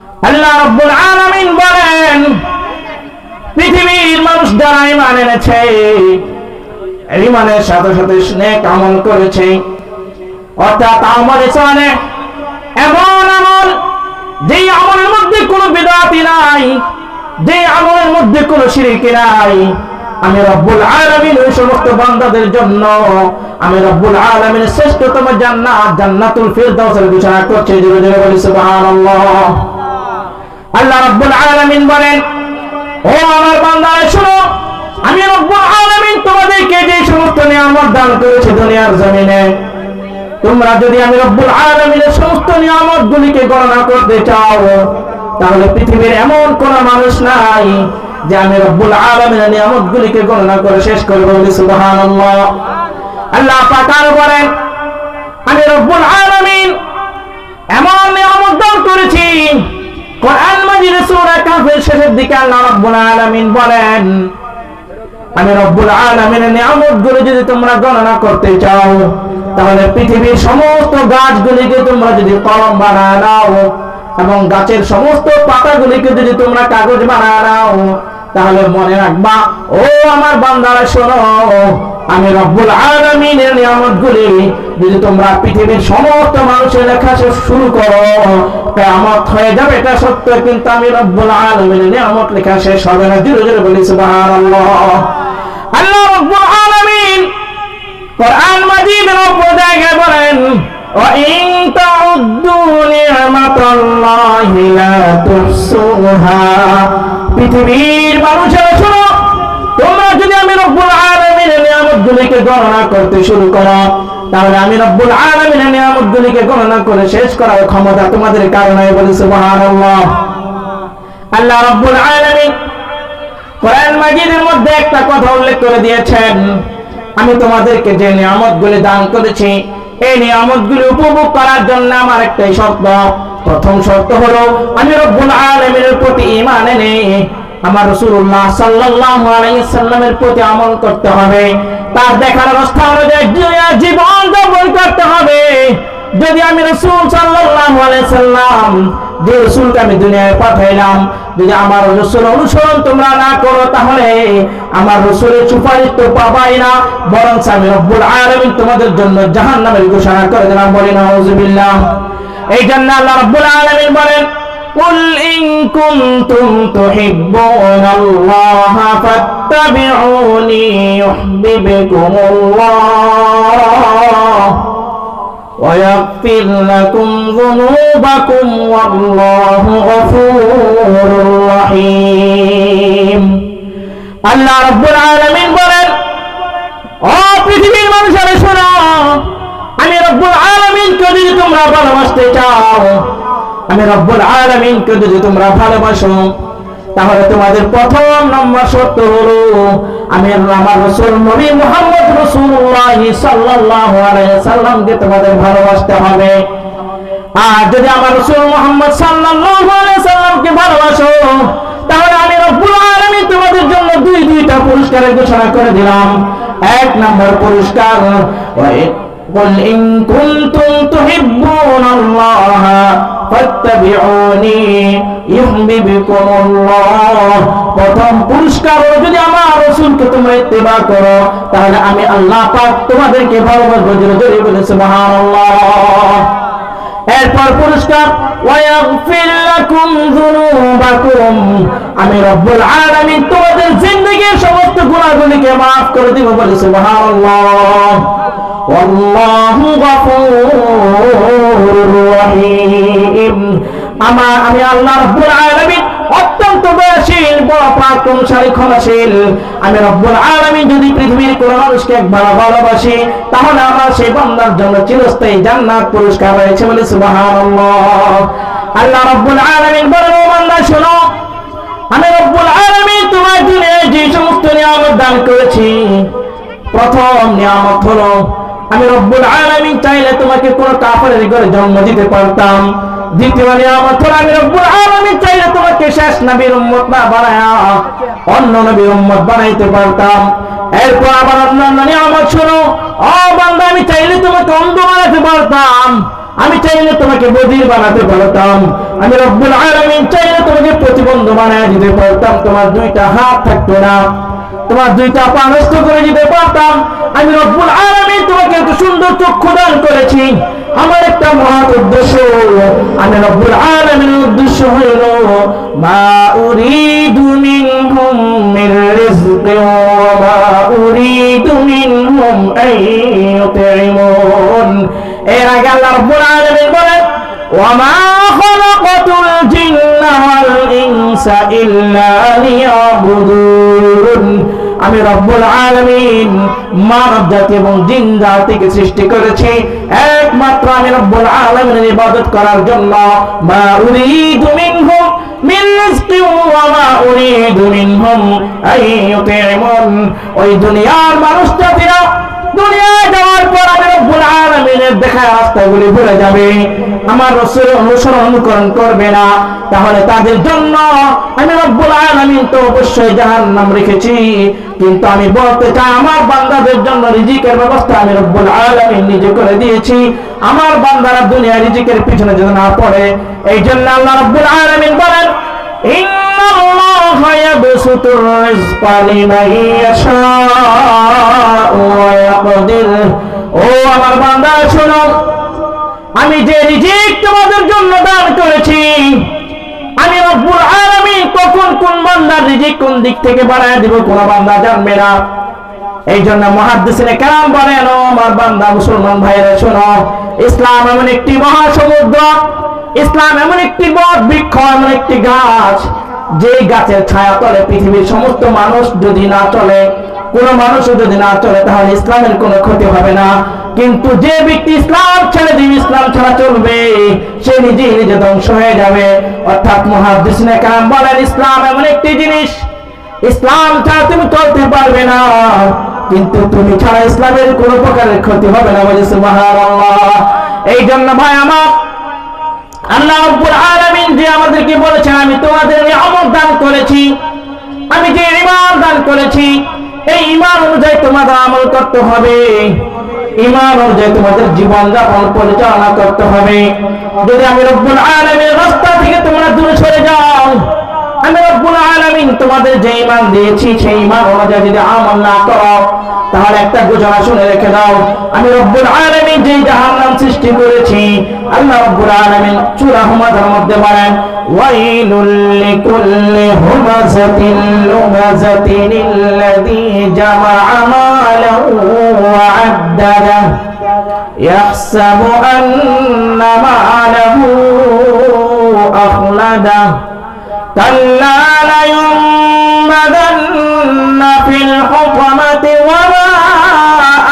আল্লাহ রাব্বুল আলামিন বলেন, পৃথিবীর মানুষ যারা ঈমান এনেছে, ঈমানের সাথে সাথে নেক আমল করেছে, অর্থাৎ আমলে সালেহ, এমন আমল যে আমলের মধ্যে কোনো বিদআতি নাই, যে আমলের মধ্যে কোনো শিরক নাই, আমি রব্বুল আলামিন ওই সমস্ত বান্দাদের জন্য আমি রব্বুল আলামিন শ্রেষ্ঠতম জান্নাত জান্নাতুল ফিরদাউসের ঘোষণা করছি। জোরে জোরে বলি সুবহানাল্লাহ। আল্লাহ রাব্বুল আলামিন বলেন, ও আমার বান্দারা শুনো, আমি রব্বুল আলামিন তোমাদেরকে যে সমস্ত নিয়ামত দান করেছি দুনিয়ার জমিনে, তোমরা যদি আমি রব্বুল আলামিনের সমস্ত নিয়ামতগুলিকে গণনা করতে চাও, তাহলে পৃথিবীর এমন কোন মানুষ নাই যে আমি রব্বুল আলামিনের নিয়ামতগুলিকে গণনা করে শেষ করব। বলি সুবহানাল্লাহ। আল্লাহ পাক আরো বলেন, আমি রব্বুল আলামিন এমন নিয়ামত দান করেছি। কোরআন মাজিদের সূরা কাহফের শেষের দিকে আল্লাহ রাব্বুল আলামিন বলেন, আমি রব্বুল আলামিনের নিয়ামতগুলো যদি তোমরা গণনা করতে চাও, তাহলে পৃথিবীর সমস্ত গাছগুলিকে তোমরা যদি কলম বানায় নাও এবং গাছের সমস্ত পাতাগুলিকে যদি তোমরা কাগজ বানায় নাও, তাহলে মনে রাখবা, ও আমার বান্দারা শোনো, আমি রব্বুল আলামিনের নিয়ামতগুলি যদি তোমরা পৃথিবীর সমস্ত মানুষের লেখা শুরু করো, কিয়ামত হয়ে যাবে এটা সত্য, কিন্তু আমি রব্বুল আলামিনের নিয়ামত লেখা শেষ হবে না। জোরে জোরে বলি সুবহানাল্লাহ। আল্লাহ রব্বুল আলামিন কোরআন মাজিদের উপর জায়গায় বলেন, ওয়া ইন তাউদ্দু নি'মাতাল্লাহি লা তুহসুহা। পৃথিবীর মানুষেরা শোনো, তোমরা যদি আমি রব্বুল আলামিনের নিয়ামতগুলিকে গণনা করতে শুরু করো, তাহলে আমি রব্বুল আলামিনের নিয়ামতগুলিকে গণনা করে শেষ করার ক্ষমতা তোমাদের কারণে। বলি সুবহানাল্লাহ। আল্লাহ রব্বুল আলামিন কোরআন মাজিদের মধ্যে একটা কথা উল্লেখ করে দিয়েছেন, আমি তোমাদেরকে যে নিয়ামতগুলি দান করেছি, এই নিয়ামতগুলি উপভোগ করার জন্য আমার একটাই শর্ত। প্রথম শর্ত হলো আমি রব্বুল আলামিনের প্রতি ঈমান এনে আমার রাসূলুল্লাহ সাল্লাল্লাহু আলাইহি সাল্লামের প্রতি আমল করতে হবে, তার দেখার অবস্থা অনুযায়ী জীবন যাপন করতে হবে। যদি আমি রাসূল সাল্লাল্লাহু আলাইহি সাল্লাম, যে রাসূলকে আমি দুনিয়ায় পাঠাইলাম, যদি আমার রাসূল অনুসরণ তোমরা না করো, তাহলে আমার রাসূলের সুপারিশ তো পাবাই না, বরং আমি রব্বুল আলামিন তোমাদের জন্য জাহান্নামের ঘোষণা করে দিলাম। বলি নাউযুবিল্লাহ। এই জন্য আল্লাহ রব্বুল আলামিন বলেন, কুল ইন কুনতুম তুহিব্বুনাল্লাহা ফাত্তাবিউনি ইউহিব্বুকুমুল্লাহ ওয়া ইয়াগফির লাকুম যুনুবাকুম ওয়াল্লাহু গফুরুর রহিম। আল্লাহ রাব্বুল আলামিন বলেন, ও পৃথিবীর মানুষেরা শোনো, আমি রব্বুল আলামিনকে যদি তোমরা ভালোবাসতে চাও, আমি রব্বুল আলামিনকে যদি তোমরা ভালোবাসো, তাহলে তোমাদের প্রথম নম্বর শর্ত হলো আমি আমার রাসূল নবী মুহাম্মদ রাসূলুল্লাহ সাল্লাল্লাহু আলাইহি সাল্লামকে তোমাদের ভালোবাসতে হবে। আর যদি আমার রাসূল মুহাম্মদ সাল্লাল্লাহু আলাইহি সাল্লামকে ভালোবাসো, তাহলে আমি রব্বুল আলামিন তোমাদের জন্য দুইটা পুরস্কারের ঘোষণা করে দিলাম। এক নম্বর পুরস্কার, قل إن كنتم تحبون الله فاتبعوني يحببكم الله। প্রথম পুরস্কার, যদি আমার রাসূলকে তোমরা ইত্তেবা করো, তাহলে আমি আল্লাহ পাক তোমাদেরকে ভালোবাসবো। জোরে জোরে বলে সুবহানাল্লাহ। এরপর পুরস্কার, ওয়ায়াগফির লাকুম যুনুবাকুম, আমি রব্বুল আলামিন তোমাদের জিন্দেগীর সমস্ত গুনাহগুলিকে maaf করে দেব। বলে সুবহানাল্লাহ। ওয়াল্লাহু গফুরুর রহিম। আমি আল্লাহ রাব্বুল আলামিন অত্যন্ত দয়াশীল, বড় পরাক্রমশালী, ক্ষমাশীল। আমি রব্বুল আলামিন যদি পৃথিবীর কোন মানুষকে একবার ভালোবাসি, তাহলে আমার সেই বান্দার জন্য চিরস্থায়ী জান্নাত পুরস্কার রয়েছে। বলে সুবহানাল্লাহ। আল্লাহ রাব্বুল আলামিন বলেন, ও বান্দা শোনো, আমি রব্বুল আলামিন তোমার দুনিয়ায় যে সমস্ত নিয়ামত দান করেছি, প্রথম নিয়ামত হলো আমি রব্বুল আলামিন চাইলে তোমাকে কোন কাফেরের ঘরে জন্ম দিতে পারতাম। দ্বিতীয় নিয়ামত হলো আমি রব্বুল আলামিন চাইলে তোমাকে শেষ নবীর উম্মত না বানায়া অন্য নবীর উম্মত বানাইতে পারতাম। এরপর আবার অন্যান্য নিয়ামত শুনো, ও বান্দা, আমি চাইলে তোমাকে অন্ধ বানাতে পারতাম, আমি চাইলে তোমাকে বধির বানাতে পারতাম, আমি রব্বুল আলামিন চাইলে তোমাকে প্রতিবন্ধ বানায় দিতে পারতাম, তোমার দুইটা হাত থাকতো না, তোমার দুইটা পা নষ্ট করে দিতে পারতাম। আমি রব্বুল আলামিন তোমাকে এত সুন্দর চক্ষু দান করেছি, আমার একটা মহৎ উদ্দেশ্য, আমি রব্বুল আলামিনের উদ্দেশ্য হইল মা উরিদু মিনহুম মির রিজকিন ওয়া মা উরিদু মিনহুম আন ইউতিমুন। এর আগে আল্লাহ রব্বুল আলামিন বলেন ওয়া মা খালাকাতুল জিন্না ওয়াল ইনসা ইল্লা লিয়াবুদুন। আমি রব্বুল আলামিন মানব জাতি এবং জিন জাতিকে সৃষ্টি করেছি একমাত্র আমি রব্বুল আলামিনের ইবাদত করার জন্য। মা উরিদু মিনহুম মিন রিজকিন ওয়া মা উরিদু মিনহুম আন ইউতিমুন। ওই দুনিয়ার মানুষ জাতিরা দুনিয়ায় যাওয়ার পর আমি রব্বুল আলামিনের দেখা রাস্তাগুলি ভুলে যাবে, আমার রাসূলের অনুসরণ অনুকরণ করবে না, তাহলে তাদের জন্য আমি রব্বুল আলামিন তো অবশ্যই জাহান্নাম রেখেছি। কিন্তু আমি বলতে চাই আমার বান্দাদের জন্য রিজিকের ব্যবস্থা আমি রব্বুল আলামিন নিজে করে দিয়েছি, আমার বান্দারা দুনিয়া রিজিকের পিছনে যেন না পড়ে। এই জন্য আল্লাহ রব্বুল আলামিন বলেন ইন্নাল্লাহা ইয়াবসুতুর রিজকা লিমান ইয়াশাউ ওয়া ইয়াকদির। ও আমার বান্দা শোনো, আমি যে রিজিক তোমাদের জন্য দান করেছি, আমি রব্বুল আলামিন কখন কোন বান্দার রিজিক কোন দিক থেকে বাড়ায় দিব কোন বান্দা জানবে না। এই জন্য মুহাদ্দিসিনে কেরাম বলেন ও আমার বান্দা মুসলমান ভাইরা শোনো, ইসলাম এমন একটি মহাসমুদ্র, ইসলাম এমন একটি বট বৃক্ষ, এমন একটি গাছ, যে গাছের ছায়া তলে পৃথিবীর সমস্ত মানুষ যদি না চলে, কোন মানুষও যদি না চলে, তাহলে ইসলামের কোনো ক্ষতি হবে না। কিন্তু যে ব্যক্তি ইসলাম ছেড়ে দিবে, ইসলাম ছাড়া চলবে, সে নিজে নিজে ধ্বংস হয়ে যাবে। অর্থাৎ মুহাদ্দিসিনে কেরাম বলেন ইসলাম এমন একটি জিনিস, ইসলাম ছাড়া তুমি চলতে পারবে না, কিন্তু তুমি ছাড়া ইসলামের কোনো প্রকারের ক্ষতি হবে না। বলে সুবহানাল্লাহ। এই জন্য ভাই আমার, আল্লাহ রাব্বুল আলামিন যে আমাদেরকে বলেছেন আমি তোমাদের নিয়ামত দান করেছি, আমি যে ঈমান দান করেছি, এই ঈমান অনুযায়ী তোমাদের আমল করতে হবে, ঈমান অনুযায়ী তোমাদের জীবন যাপন পরিচালনা করতে হবে। যদি আমি রব্বুল আলামিনের রাস্তা থেকে তোমরা দূরে সরে যাও, আমি রব্বুল আলামিন তোমাদের যে ঈমান দিয়েছি সেই ঈমান অনুযায়ী যদি আমল না করো, তাহলে একটা ঘোষণা শুনে রেখে দাও, আমি রব্বুল আলামিন যে জাহান্নাম সৃষ্টি করেছি, আল্লাহ রব্বুল আলামিন সূরা হুমাযার মধ্যে বলেন ওয়াইলুল লিকুল্লি হুমাযাতিন লুমাযাতিন আল্লাযী জামাআ মালাহু ওয়া আদ্দাদা ইয়াহসাবু আন্না মালাহু আখলাদা কাল্লা লায়ুনবাযান্না ফিল হুতামাতি ওয়া মা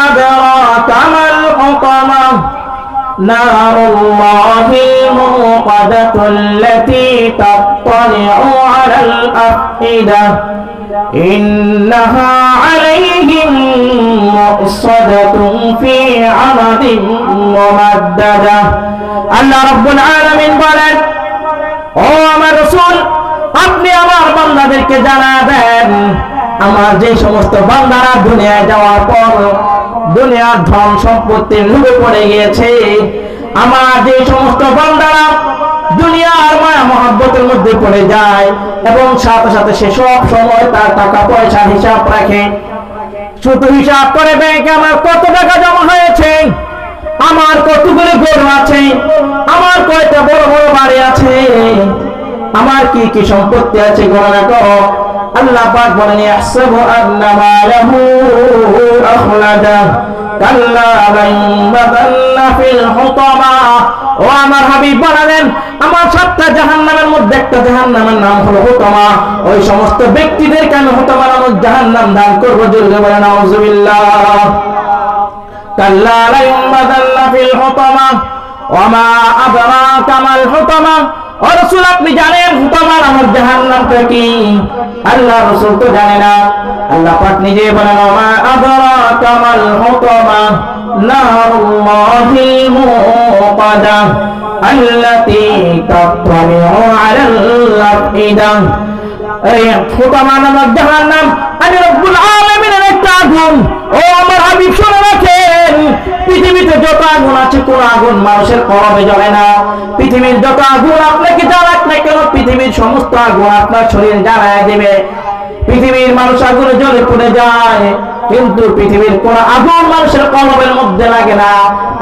আদরাকা মাল হুতামা নারুল্লাহিল মুকাদাতুল্লাতী তাত্তালি'ু আলাল আফইদা ইন্নাহা আলাইহিম মুসাদাতুন ফী আমাদিন মুমাদ্দাদা। আল্লাহ রাব্বুল আলামিন বলেন ও আমার রাসূল, আপনি আমার বান্দাদেরকে জানা দেন, আমার যে সমস্ত বান্দারা দুনিয়ায় যাওয়ার পর দুনিয়ার ধন সম্পত্তির লোভে পড়ে গিয়েছে, আমার যে সমস্ত বান্দারা দুনিয়ার মায়া মহব্বতের মধ্যে পড়ে যায় এবং সাথে সাথে সে সব সময় তার টাকা পয়সার হিসাব রাখে, শুধু হিসাব করে ব্যাংকে আমার কত টাকা জমা হয়েছে, আমার কতগুলো গরু আছে, আমার কয়টা বড় বড় বাড়ি আছে, আমার কি কি সম্পত্তি আছে গণনা করো। আল্লাহ পাক বলেন ইয়াহসাবু আন্না মালাহু আখলাদা কাল্লা লায়ুনবাযান্না ফিল হুতামা। ও আমার হাবিব বলেন আমার 7টা জাহান্নামের মধ্যে একটা জাহান্নামের নাম হলো হুতামা, ওই সমস্ত ব্যক্তিদেরকে আমি হুতামা নামক জাহান্নাম দান করব। জোরে বলেন নাউযুবিল্লাহ। কাল্লা লায়ুনবাযান্না ফিল হুতামা ওয়া মা আদরাকা মাল হুতামা। ও রাসূল আপনি জানেন হুতামা নামক জাহান্নামটা কি? আল্লাহ রাসূল তো জানে না। আল্লাহ পাক নিজে বলেন ওয়া মা আদরাকা মাল হুতামা নারুল্লাহিল মুকাদা আল্লাতী তাত্তালি'ু আলাল আফইদা। এই ফোটামা নামক জাহান্নাম আমি রব্বুল আলামিনের একটা আগুন। ও আমার হাবিব শুনে রাখেন, পৃথিবীতে যত আগুন আছে কোন আগুন মানুষের কলবে জ্বলে না। পৃথিবীর যত আগুন আপনাকে জ্বালাক না কেন, পৃথিবীর সমস্ত আগুন আপনার শরীর জ্বালায় দেবে। পৃথিবীর মানুষ আগুনে জ্বলে পড়ে যায়, কিন্তু পৃথিবীর কোন আগুন মানুষের কলবের মধ্যে লাগে না।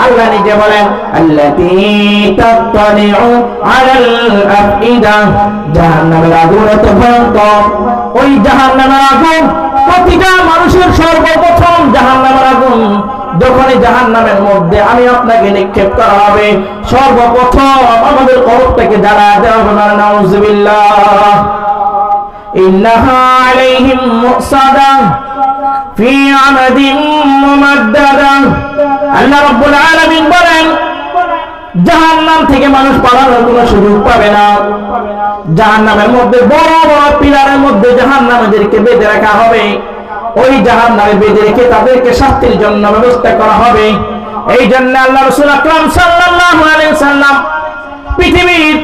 আল্লাহ নিজে বলেন, আল্লাতী তাত্তালিউ আলাল আফইদা, জাহান্নামের আগুন এত ভয়ঙ্কর। ওই জাহান্নামের আগুন প্রতিটা মানুষের সর্বপ্রথম জাহান্নামের আগুন যখনই জাহান্নামের মধ্যে আমি আপনাকে নিক্ষেপ করা হবে, সর্বপ্রথম আমাদের কলবটাকে জ্বালায় দেওয়া হবে। নাউযুবিল্লাহ। ইন্নাহা আলাইহিম মুসাদা ফি আমাদিন মুমাদ্দাদা। আল্লাহ রাব্বুল আলামিন বলেন, জাহান্নাম থেকে মানুষ পালানোর কোনো সুযোগ পাবে না। জাহান্নামের মধ্যে বড় বড় পিলারের মধ্যে জাহান্নামীদেরকে বেঁধে রাখা হবে। ওই জাহান্নামে বেঁধে রেখে তাদেরকে শাস্তির জন্য ব্যবস্থা করা হবে। এই জন্য আল্লাহ রাসূল আকরাম সাল্লাল্লাহু আলাইহি ওয়াসাল্লাম পৃথিবীর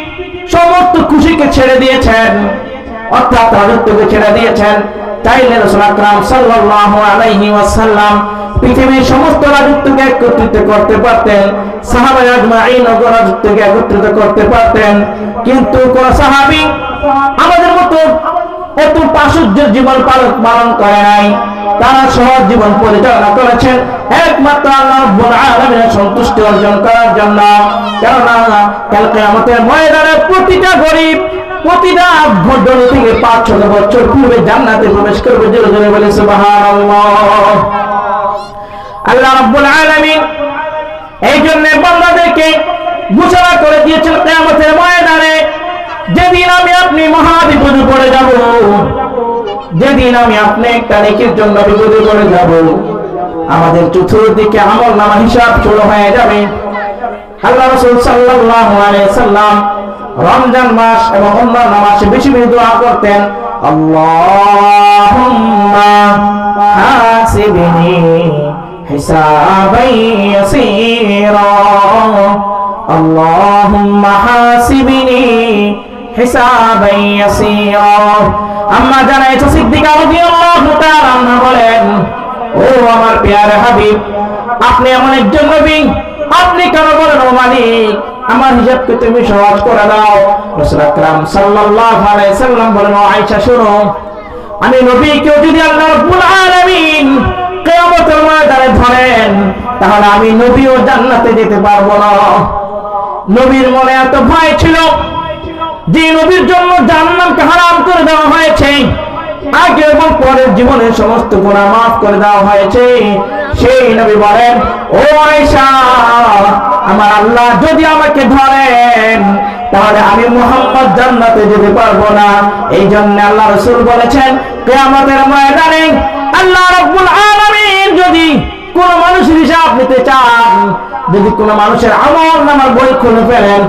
সমস্ত খুশিকে ছেড়ে দিয়েছেন, অর্থাৎ রাজত্বকে ছেড়ে দিয়েছেন। তাইলে রাসূল আকরাম সাল্লাল্লাহু আলাইহি ওয়াসাল্লাম পৃথিবীর সমস্ত রাজত্বকে একত্রিত করতে পারতেন, সাহাবা আজমাইন ও রাজত্বকে একত্রিত করতে পারতেন, কিন্তু কোন সাহাবী আমাদের মতো এত প্রাচুর্যের জীবন পালন করে নাই। তারা সহজ জীবন পরিচালনা করেছেন একমাত্র আল্লাহ রাব্বুল আলামিনের সন্তুষ্টি অর্জন করার জন্য। কেননা কাল কিয়ামতের ময়দানে প্রতিটা গরীব, প্রতিটা ভদ্রনী থেকে 5-6 বছর পূর্বে জান্নাতে প্রবেশ করবে। জোরে জোরে বলে সুবহানাল্লাহ। আল্লাহ রাব্বুল আলামিন এই জন্য বান্দাদেরকে ঘোষণা করে দিয়েছেন কিয়ামতের ময়দানে, যেদিন আমি আপনি মহা বিপদে পড়ে যাব, যেদিন আমি আপনি একটা নেকির জন্য বিপদে পড়ে যাব, আমাদের চতুর্দিকে আমলনামা হিসাব শুরু হয়ে যাবে। আল্লাহ রাসূল সাল্লাল্লাহু আলাইহি সাল্লাম রমজান মাস এবং অন্যান্য মাসে বেশি বেশি দোয়া করতেন, আল্লাহুম্মা হাসিবনি হিসাবান ইয়াসীরা, আল্লাহুম্মা হাসিবনি হিসাবান ইয়াসীরা। আম্মা জানা আয়েশা সিদ্দিকা রাদিয়াল্লাহু তাআলা আনহা বলেন, ও আমার প্রিয় হাবিব, আপনি এমন একজন নবী, আপনি কেন বলেন ও মালিক আমার হিসাবকে তুমি সহজ করে দাও। রাসূল আকরাম সাল্লাল্লাহু আলাইহি সাল্লাম বলেন, ও আয়েশা শোনো, আমি নবীকে যদি আল্লাহ রাব্বুল আলামিন কিয়ামতের ময়দানে ধরেন, তাহলে আমি নবীও জান্নাতে যেতে পারবো না। নবীর মনে এত ভয় ছিল যে নবীর জন্য জান্নাতকে হারাম করে দেওয়া হয়েছে, আগে এবং পরের জীবনের সমস্ত গুনাহ মাফ করে দেওয়া হয়েছে। সেই নবী বলেন, ও আয়েশা, আমার আল্লাহ যদি আমাকে ধরেন তাহলে আমি মুহাম্মদ জান্নাতে যেতে পারবো না। এই জন্য আল্লাহ রাসূল বলেছেন, কিয়ামতের ময়দানে আল্লাহ রাব্বুল আলামিন যদি কোন মানুষের হিসাব নিতে চান, যদি কোন মানুষের আমলনামার বই খুলে ফেলেন,